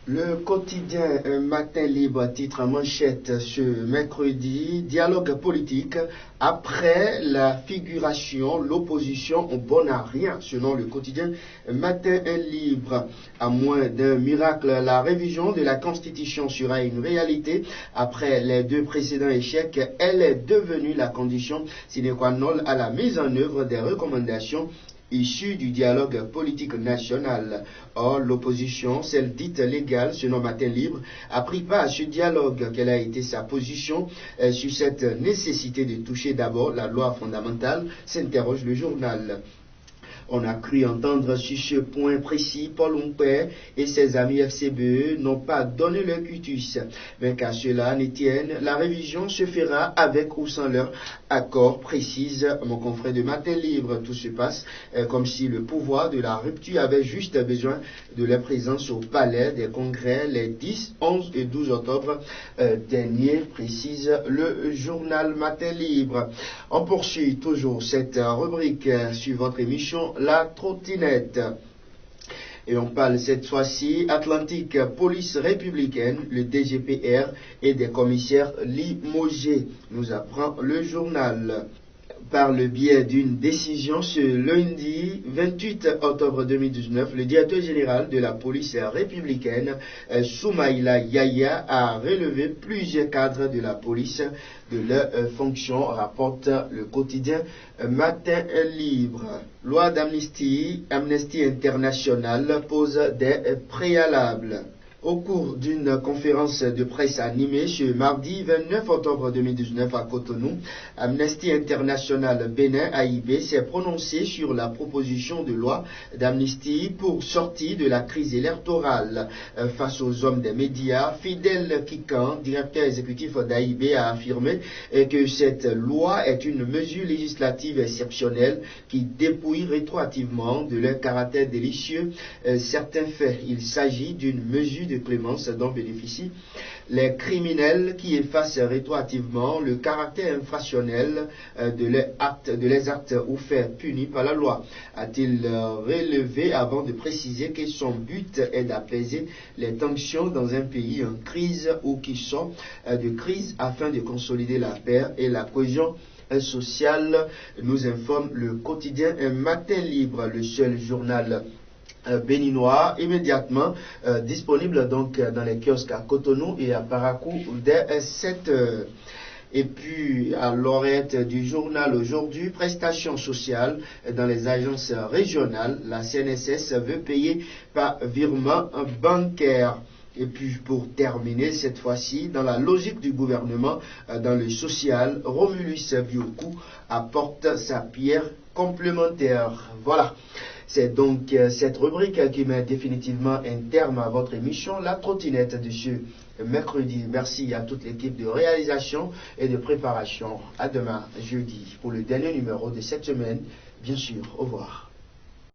Le quotidien Matin Libre titre en manchette ce mercredi, dialogue politique après la figuration, l'opposition bon à rien, selon le quotidien Matin Libre. À moins d'un miracle, la révision de la Constitution sera une réalité. Après les deux précédents échecs, elle est devenue la condition sine qua non à la mise en œuvre des recommandations issu du dialogue politique national. Or, l'opposition, celle dite légale, selon Matin Libre, a pris part à ce dialogue. Quelle a été sa position sur cette nécessité de toucher d'abord la loi fondamentale, s'interroge le journal. On a cru entendre sur ce point précis, Paul Humpert et ses amis FCBE n'ont pas donné leur cutus. Mais qu'à cela ne tienne, la révision se fera avec ou sans leur accord, précise mon confrère de Matin Libre. Tout se passe comme si le pouvoir de la rupture avait juste besoin de leur présence au palais des congrès les 10, 11 et 12 octobre dernier, précise le journal Matin Libre. On poursuit toujours cette rubrique sur votre émission La Trottinette. Et on parle cette fois-ci Atlantique Police Républicaine, le DGPR et des commissaires limogés, nous apprend le journal. Par le biais d'une décision ce lundi 28 octobre 2019, le directeur général de la police républicaine, Soumaïla Yaya, a relevé plusieurs cadres de la police de leurs fonctions, rapporte le quotidien Matin Libre. Loi d'amnistie, Amnesty International pose des préalables. Au cours d'une conférence de presse animée ce mardi 29 octobre 2019 à Cotonou, Amnesty International Bénin AIB s'est prononcé sur la proposition de loi d'amnistie pour sortir de la crise électorale. Face aux hommes des médias, Fidel Kikan, directeur exécutif d'AIB, a affirmé que cette loi est une mesure législative exceptionnelle qui dépouille rétroactivement de leur caractère délicieux certains faits. Il s'agit d'une mesure de clémence dont bénéficient les criminels qui effacent rétroactivement le caractère infractionnel de leurs actes ou faits punis par la loi, a-t-il relevé avant de préciser que son but est d'apaiser les tensions dans un pays en crise ou qui sort de crise afin de consolider la paix et la cohésion sociale, nous informe le quotidien Matin Libre, le seul journal béninois immédiatement disponible donc dans les kiosques à Cotonou et à Parakou dès 7 heures. Et puis, à l'oreillette du journal aujourd'hui, prestations sociales dans les agences régionales, la CNSS veut payer par virement bancaire. Et puis pour terminer cette fois-ci, dans la logique du gouvernement, dans le social, Romulus Biokou apporte sa pierre complémentaire. Voilà. C'est donc cette rubrique qui met définitivement un terme à votre émission, La Trottinette de ce mercredi. Merci à toute l'équipe de réalisation et de préparation. À demain, jeudi, pour le dernier numéro de cette semaine. Bien sûr, au revoir.